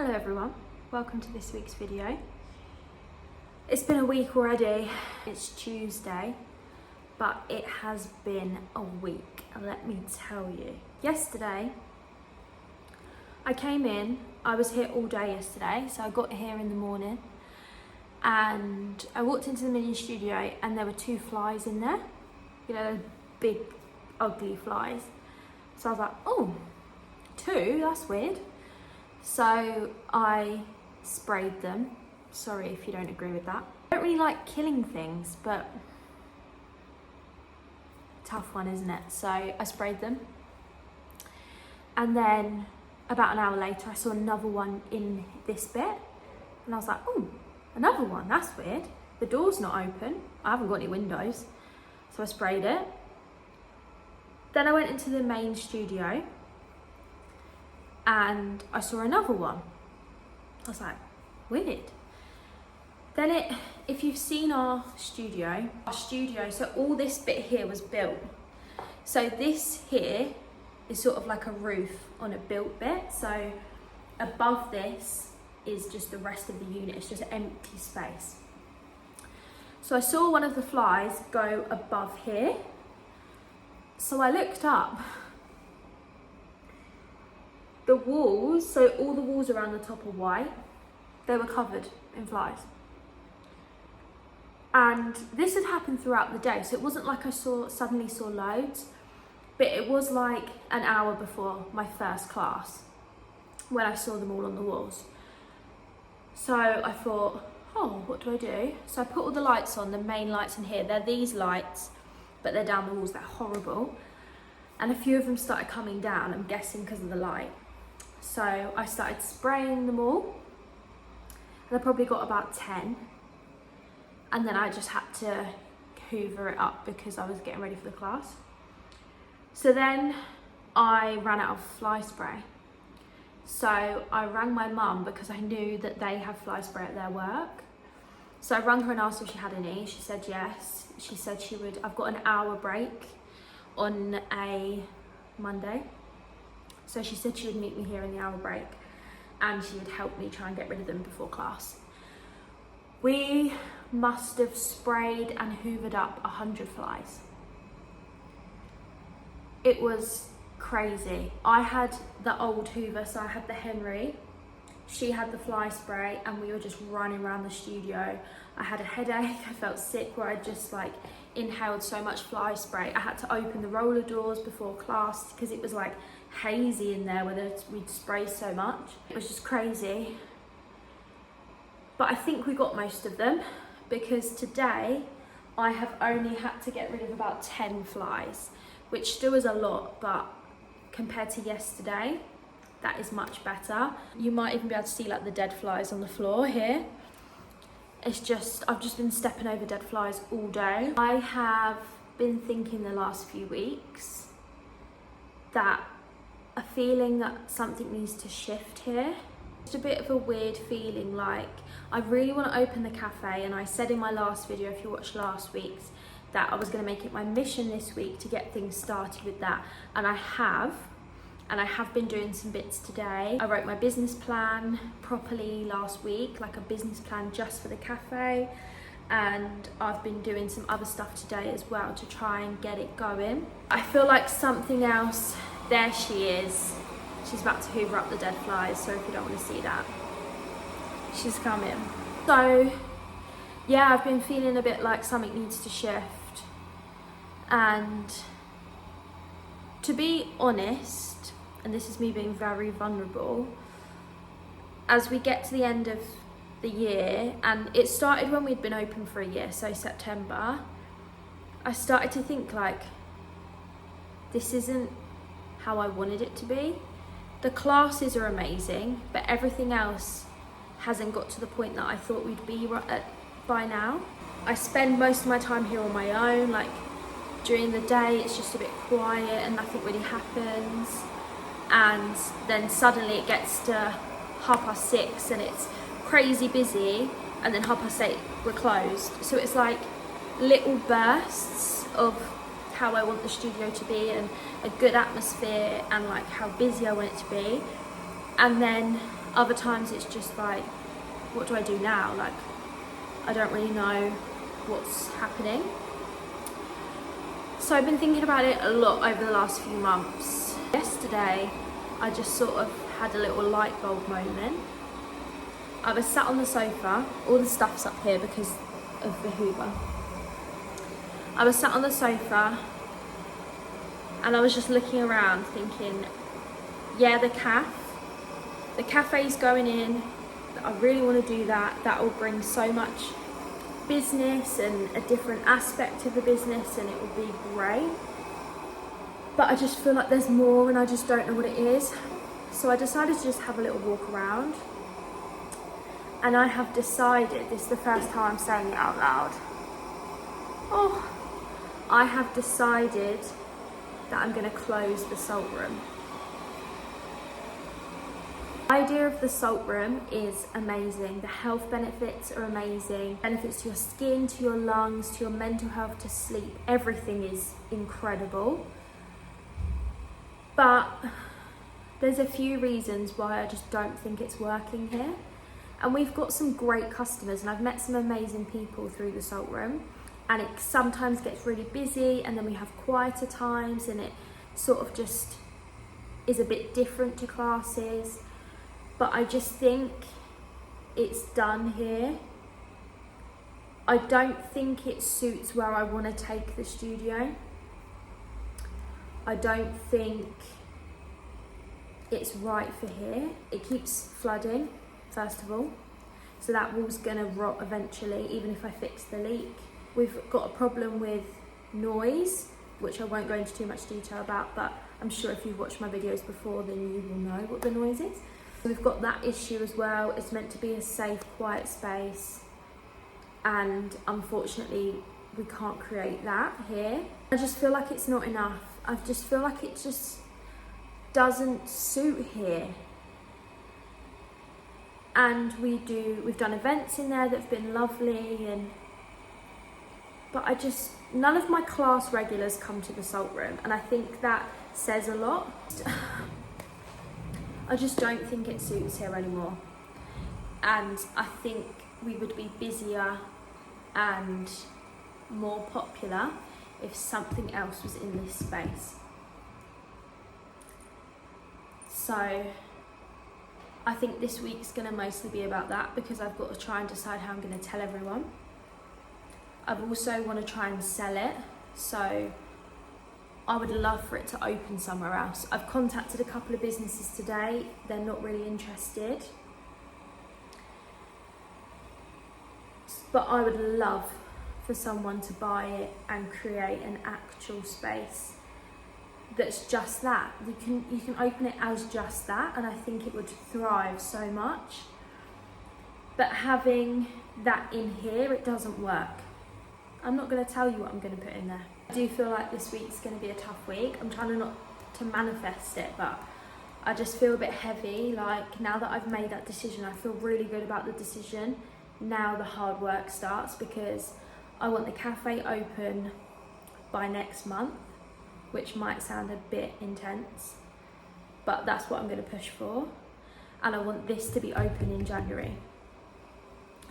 Hello everyone, welcome to this week's video. It's been a week already, it's Tuesday, but it has been a week, let me tell you. Yesterday, I came in, I was here all day yesterday, so I got here in the morning and I walked into the mini studio and there were 2 flies in there, you know, those big ugly flies. So I was like, oh, 2, that's weird. So I sprayed them. Sorry if you don't agree with that. I don't really like killing things, but tough one, isn't it? So I sprayed them. And then about an hour later, I saw another one in this bit. And I was like, oh, another one, that's weird. The door's not open. I haven't got any windows. So I sprayed it. Then I went into the main studio and I saw another one. I was like, weird. Then if you've seen our studio, so all this bit here was built. So this here is sort of like a roof on a built bit. So above this is just the rest of the unit, it's just empty space. So I saw one of the flies go above here. So I looked up. The walls, so all the walls around the top are white, they were covered in flies. And this had happened throughout the day, so it wasn't like I suddenly saw loads, but it was like an hour before my first class when I saw them all on the walls. So I thought, oh, what do I do? So I put all the lights on, the main lights in here. They're these lights, but they're down the walls, they're horrible. And a few of them started coming down, I'm guessing because of the light. So I started spraying them all, and I probably got about 10. And then I just had to hoover it up because I was getting ready for the class. So then I ran out of fly spray. So I rang my mum because I knew that they have fly spray at their work. So I rang her and asked if she had any. She said yes. She said she would. I've got an hour break on a Monday. So she said she would meet me here in the hour break and she would help me try and get rid of them before class. We must have sprayed and hoovered up 100 flies. It was crazy. I had the old hoover, so I had the Henry. She had the fly spray and we were just running around the studio. I had a headache, I felt sick where I just like inhaled so much fly spray. I had to open the roller doors before class because it was like hazy in there where we'd spray so much. It was just crazy. But I think we got most of them because today I have only had to get rid of about 10 flies, which still is a lot, but compared to yesterday, that is much better. You might even be able to see like the dead flies on the floor here. It's just, I've just been stepping over dead flies all day. I have been thinking the last few weeks that a feeling that something needs to shift here. It's a bit of a weird feeling, like I really want to open the cafe, and I said in my last video, if you watched last week's, that I was going to make it my mission this week to get things started with that, and I have been doing some bits today. I wrote my business plan properly last week, like a business plan just for the cafe, and I've been doing some other stuff today as well to try and get it going. I feel like something else, there she is. She's about to hoover up the dead flies, so if you don't want to see that, she's coming. So yeah, I've been feeling a bit like something needs to shift, and to be honest, and this is me being very vulnerable, as we get to the end of the year, and it started when we'd been open for a year, so September, I started to think like, this isn't how I wanted it to be. The classes are amazing, but everything else hasn't got to the point that I thought we'd be at by now. I spend most of my time here on my own, like during the day it's just a bit quiet and nothing really happens. And then suddenly it gets to 6:30 and it's crazy busy, and then 8:30 we're closed. So it's like little bursts of how I want the studio to be and a good atmosphere and like how busy I want it to be. And then Other times it's just like, what do I do now? Like, I don't really know what's happening. So I've been thinking about it a lot over the last few months. Yesterday, I just sort of had a little light bulb moment. I was sat on the sofa, all the stuff's up here because of the Hoover. I was sat on the sofa and I was just looking around thinking, yeah, the cafe's going in, I really want to do that. That will bring so much business and a different aspect of the business, and it will be great. But I just feel like there's more and I just don't know what it is. So I decided to just have a little walk around. And I have decided, this is the first time I'm saying it out loud. I have decided that I'm going to close the salt room. The idea of the salt room is amazing. The health benefits are amazing. Benefits to your skin, to your lungs, to your mental health, to sleep. Everything is incredible. But there's a few reasons why I just don't think it's working here. And we've got some great customers, and I've met some amazing people through the salt room. And it sometimes gets really busy, and then we have quieter times, and it sort of just is a bit different to classes. But I just think it's done here. I don't think it suits where I want to take the studio. I don't think it's right for here. It keeps flooding, first of all. So that wall's gonna rot eventually, even if I fix the leak. We've got a problem with noise, which I won't go into too much detail about, but I'm sure if you've watched my videos before, then you will know what the noise is. We've got that issue as well. It's meant to be a safe, quiet space, and unfortunately we can't create that here. I just feel like it's not enough. I just feel like it just doesn't suit here. And we've done events in there that have been lovely, but none of my class regulars come to the salt room, and I think that says a lot. I just don't think it suits here anymore. And I think we would be busier and more popular if something else was in this space. So I think this week's gonna mostly be about that, because I've got to try and decide how I'm gonna tell everyone. I also want to try and sell it, so I would love for it to open somewhere else. I've contacted a couple of businesses today. They're not really interested. But I would love for someone to buy it and create an actual space that's just that. You can open it as just that, and I think it would thrive so much. But having that in here, it doesn't work. I'm not going to tell you what I'm going to put in there. I do feel like this week's going to be a tough week. I'm trying not to manifest it, but I just feel a bit heavy. Like, now that I've made that decision, I feel really good about the decision. Now the hard work starts, because I want the cafe open by next month, which might sound a bit intense, but that's what I'm going to push for. And I want this to be open in January.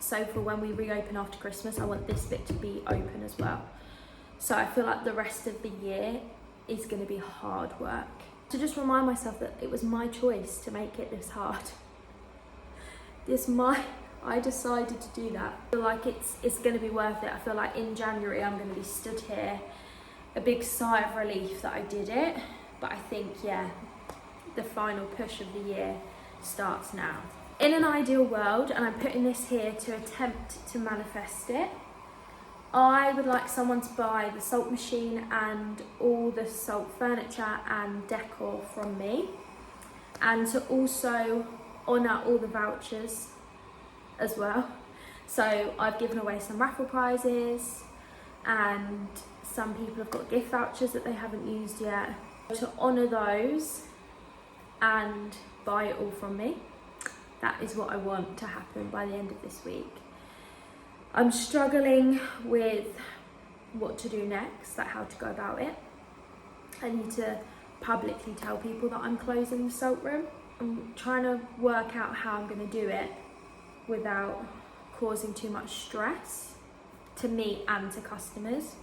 So for when we reopen after Christmas, I want this bit to be open as well. So I feel like the rest of the year is going to be hard work. To just remind myself that it was my choice to make it this hard. I decided to do that. I feel like it's going to be worth it. I feel like in January I'm going to be stood here, a big sigh of relief that I did it. But I think, yeah, the final push of the year starts now. In an ideal world, and I'm putting this here to attempt to manifest it, I would like someone to buy the salt machine and all the salt furniture and decor from me, and to also honour all the vouchers as well. So I've given away some raffle prizes, and some people have got gift vouchers that they haven't used yet. To honour those and buy it all from me. That is what I want to happen by the end of this week. I'm struggling with what to do next, like how to go about it. I need to publicly tell people that I'm closing the salt room. I'm trying to work out how I'm going to do it without causing too much stress to me and to customers.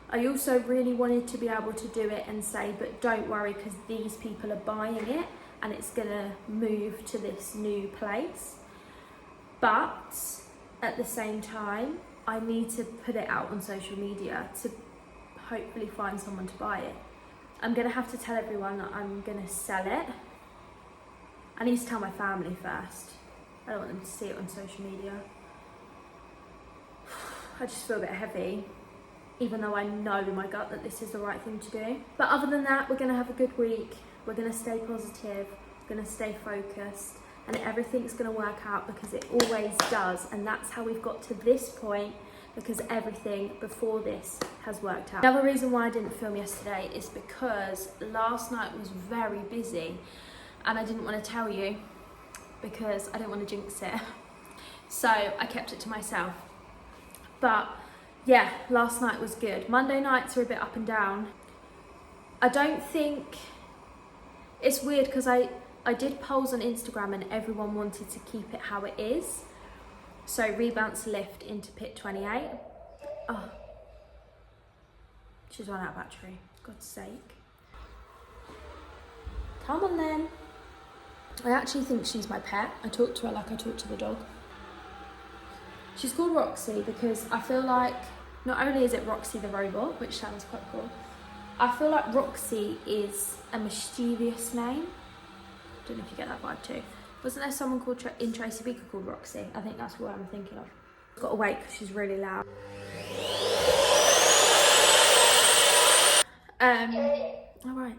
I also really wanted to be able to do it and say, but don't worry, because these people are buying it and it's going to move to this new place. But at the same time, I need to put it out on social media to hopefully find someone to buy it. I'm going to have to tell everyone that I'm going to sell it. I need to tell my family first. I don't want them to see it on social media. I just feel a bit heavy, even though I know in my gut that this is the right thing to do. But other than that, we're going to have a good week. We're going to stay positive. We're going to stay focused. And everything's going to work out, because it always does. And that's how we've got to this point, because everything before this has worked out. Another reason why I didn't film yesterday is because last night was very busy. And I didn't want to tell you because I didn't want to jinx it. So I kept it to myself. But yeah, last night was good. Monday nights are a bit up and down. I don't think, it's weird because I did polls on Instagram and everyone wanted to keep it how it is. So rebounce lift into pit 28. Oh, she's run out of battery, God's sake. Come on then. I actually think she's my pet. I talk to her like I talk to the dog. She's called Roxy because I feel like not only is it Roxy the robot, which sounds quite cool, I feel like Roxy is a mischievous name. I don't know if you get that vibe too. Wasn't there someone called in Tracy Beaker called Roxy? I think that's what I'm thinking of. I've got to wait because she's really loud. All right.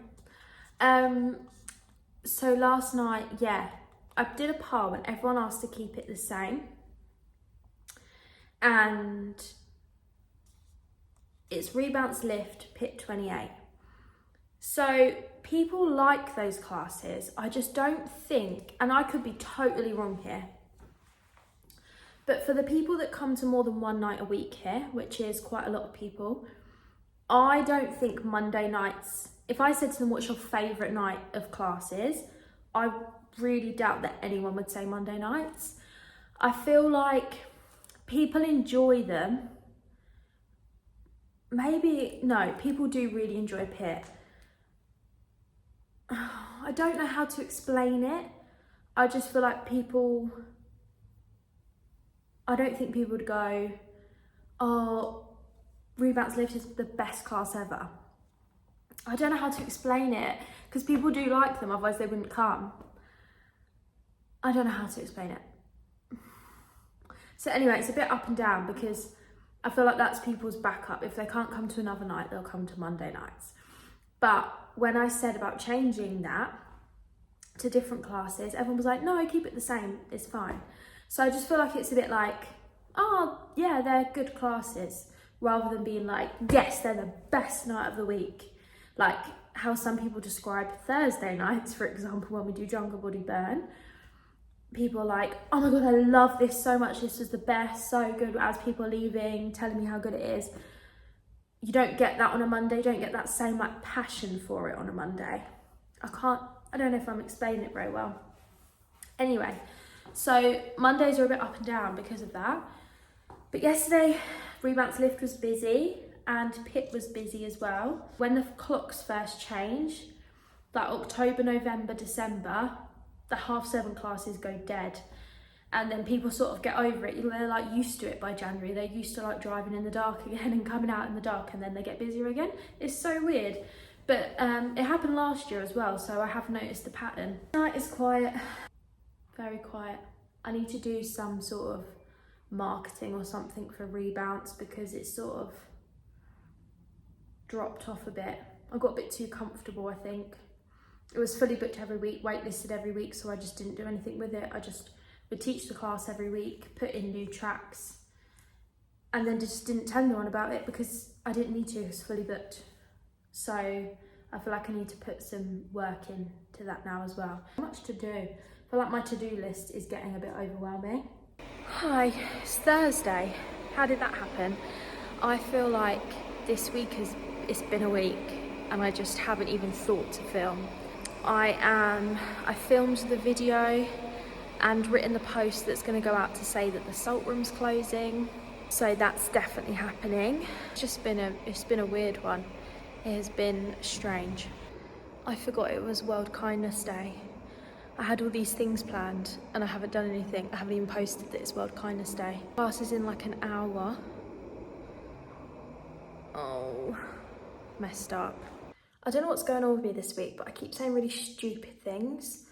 So last night, yeah, I did a poll and everyone asked to keep it the same. And it's rebounce lift pit 28. So people like those classes. I just don't think, and I could be totally wrong here, but for the people that come to more than one night a week here, which is quite a lot of people, I don't think Monday nights, if I said to them, what's your favourite night of classes, I really doubt that anyone would say Monday nights. I feel like people enjoy them. Maybe, no, people do really enjoy pit. I don't know how to explain it. I just feel like people, I don't think people would go, oh, rebounce lift is the best class ever. I don't know how to explain it, because people do like them, otherwise they wouldn't come. I don't know how to explain it. So anyway, it's a bit up and down, because I feel like that's people's backup. If they can't come to another night, they'll come to Monday nights. But when I said about changing that to different classes, everyone was like, no, keep it the same, it's fine. So I just feel like it's a bit like, oh yeah, they're good classes, rather than being like, yes, they're the best night of the week. Like how some people describe Thursday nights, for example, when we do jungle body burn. People are like, oh my God, I love this so much, this was the best, so good, as people are leaving, telling me how good it is. You don't get that on a Monday, you don't get that same like passion for it on a Monday. I don't know if I'm explaining it very well. Anyway, so Mondays are a bit up and down because of that. But yesterday, rebounce lift was busy and pit was busy as well. When the clocks first changed, like October, November, December, the 7:30 classes go dead. And then people sort of get over it. They're like used to it by January. They're used to like driving in the dark again and coming out in the dark, and then they get busier again. It's so weird. But it happened last year as well, so I have noticed the pattern. Night is quiet, very quiet. I need to do some sort of marketing or something for rebounce, because it's sort of dropped off a bit. I got a bit too comfortable, I think. It was fully booked every week, waitlisted every week, so I just didn't do anything with it. I just would teach the class every week, put in new tracks, and then just didn't tell anyone about it because I didn't need to, it was fully booked. So I feel like I need to put some work into that now as well. Much to do. I feel like my to-do list is getting a bit overwhelming. Hi, it's Thursday. How did that happen? I feel like this week it's been a week and I just haven't even thought to film. I filmed the video and written the post that's going to go out to say that the salt room's closing. So that's definitely happening. It's been a weird one. It has been strange. I forgot it was World Kindness Day. I had all these things planned and I haven't done anything. I haven't even posted that it's World Kindness Day. Class is in like an hour. Oh, messed up. I don't know what's going on with me this week, but I keep saying really stupid things.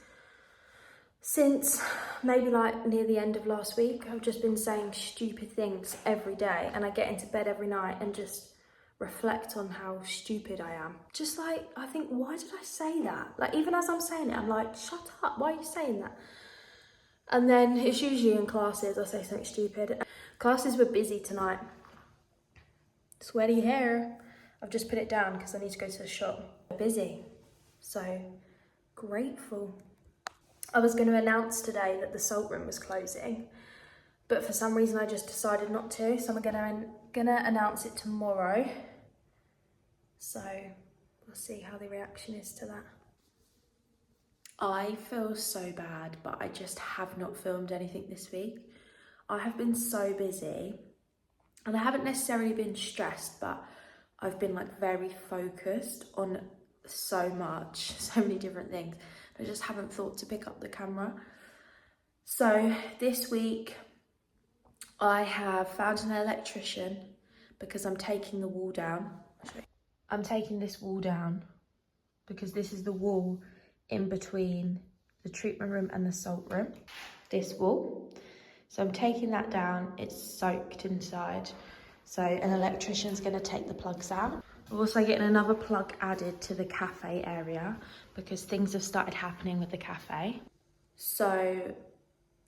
Since maybe like near the end of last week, I've just been saying stupid things every day, and I get into bed every night and just reflect on how stupid I am. Just like, I think, why did I say that? Like, even as I'm saying it, I'm like, shut up, why are you saying that? And then it's usually in classes, I say something stupid. Classes were busy tonight. Sweaty hair. I've just put it down because I need to go to the shop. Busy, so grateful. I was going to announce today that the salt room was closing, but for some reason I just decided not to, so I'm gonna announce it tomorrow. So we'll see how the reaction is to that. I feel so bad, but I just have not filmed anything this week. I have been so busy, and I haven't necessarily been stressed, but I've been like very focused on so much, so many different things. I just haven't thought to pick up the camera. So this week I have found an electrician because I'm taking the wall down. I'm taking this wall down because this is the wall in between the treatment room and the salt room, this wall. So I'm taking that down, it's soaked inside. So an electrician's gonna take the plugs out. We're also getting another plug added to the cafe area because things have started happening with the cafe. So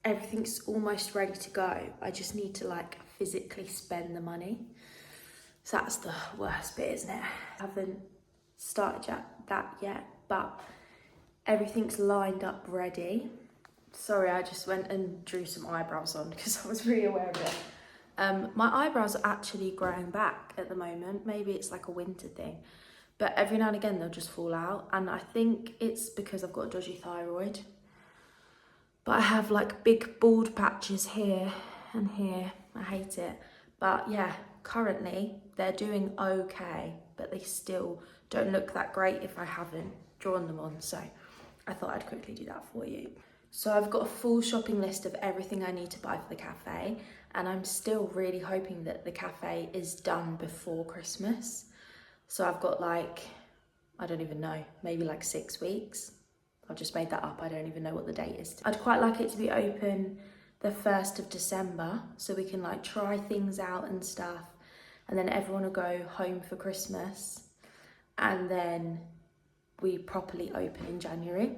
everything's almost ready to go. I just need to like physically spend the money. So that's the worst bit, isn't it? I haven't started that yet, but everything's lined up ready. Sorry, I just went and drew some eyebrows on because I was really aware of it. My eyebrows are actually growing back at the moment. Maybe it's like a winter thing, but every now and again they'll just fall out, and I think it's because I've got a dodgy thyroid. But I have like big bald patches here and here. I hate it. But yeah, currently they're doing okay, but they still don't look that great if I haven't drawn them on. So I thought I'd quickly do that for you. So I've got a full shopping list of everything I need to buy for the cafe, and I'm still really hoping that the cafe is done before Christmas. So I've got like, I don't even know, maybe like 6 weeks. I've just made that up, I don't even know what the date is. I'd quite like it to be open the 1st of December so we can like try things out and stuff, and then everyone will go home for Christmas, and then we properly open in January.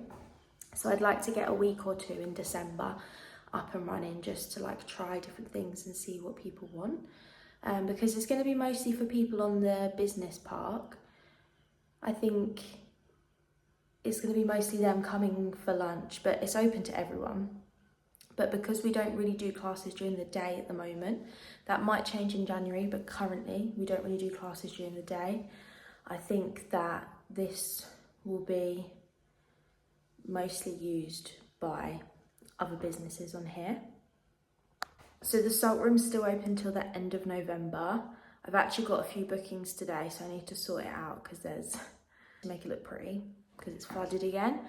So I'd like to get a week or 2 in December up and running just to like try different things and see what people want. Because it's going to be mostly for people on the business park. I think it's going to be mostly them coming for lunch, but it's open to everyone. But because we don't really do classes during the day at the moment, that might change in January, but currently we don't really do classes during the day. I think that this will be mostly used by other businesses on here. So the salt room's still open till the end of November. I've actually got a few bookings today, so I need to sort it out because to make it look pretty, because it's flooded again.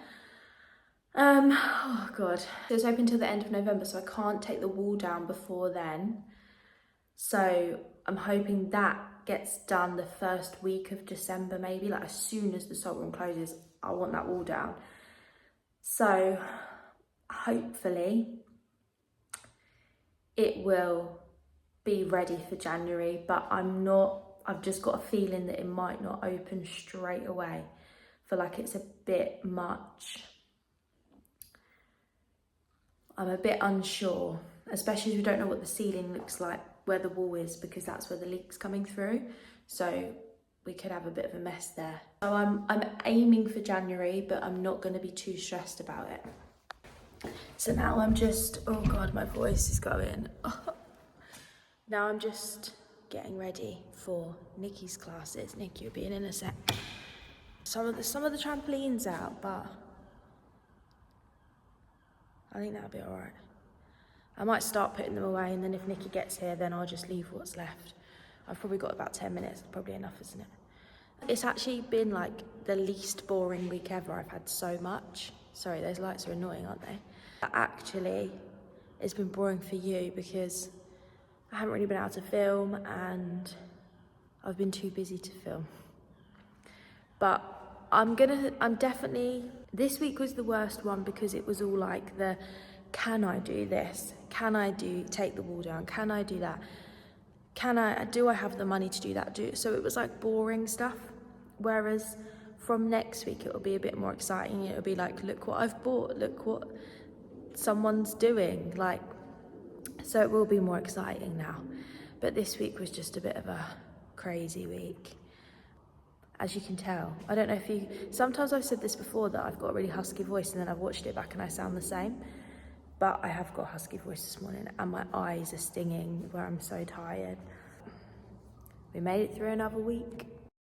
Oh god. So it's open till the end of November, so I can't take the wall down before then. So I'm hoping that gets done the first week of December, maybe, like as soon as the salt room closes, I want that wall down. So hopefully it will be ready for January, but I've just got a feeling that it might not open straight away. I feel like it's a bit much. I'm a bit unsure, especially as we don't know what the ceiling looks like, where the wall is, because that's where the leak's coming through. So we could have a bit of a mess there. So I'm aiming for January, but I'm not going to be too stressed about it. So now I'm just, oh god, my voice is going. Now I'm just getting ready for Nikki's classes. Nikki will be in a sec. Some of the trampolines out, but I think that'll be all right. I might start putting them away, and then if Nikki gets here, then I'll just leave what's left. I've probably got about 10 minutes, probably enough, isn't it? It's actually been like the least boring week ever. I've had so much. Sorry, those lights are annoying, aren't they? But actually, it's been boring for you because I haven't really been able to film and I've been too busy to film. But this week was the worst one because it was all like can I do this? Can I take the wall down? Can I do that? Do I have the money to do that? So it was like boring stuff. Whereas from next week, it'll be a bit more exciting. It'll be like, look what I've bought, look what someone's doing. Like, so it will be more exciting now. But this week was just a bit of a crazy week. As you can tell, I don't know sometimes I've said this before that I've got a really husky voice and then I've watched it back and I sound the same. But I have got a husky voice this morning and my eyes are stinging where I'm so tired. We made it through another week.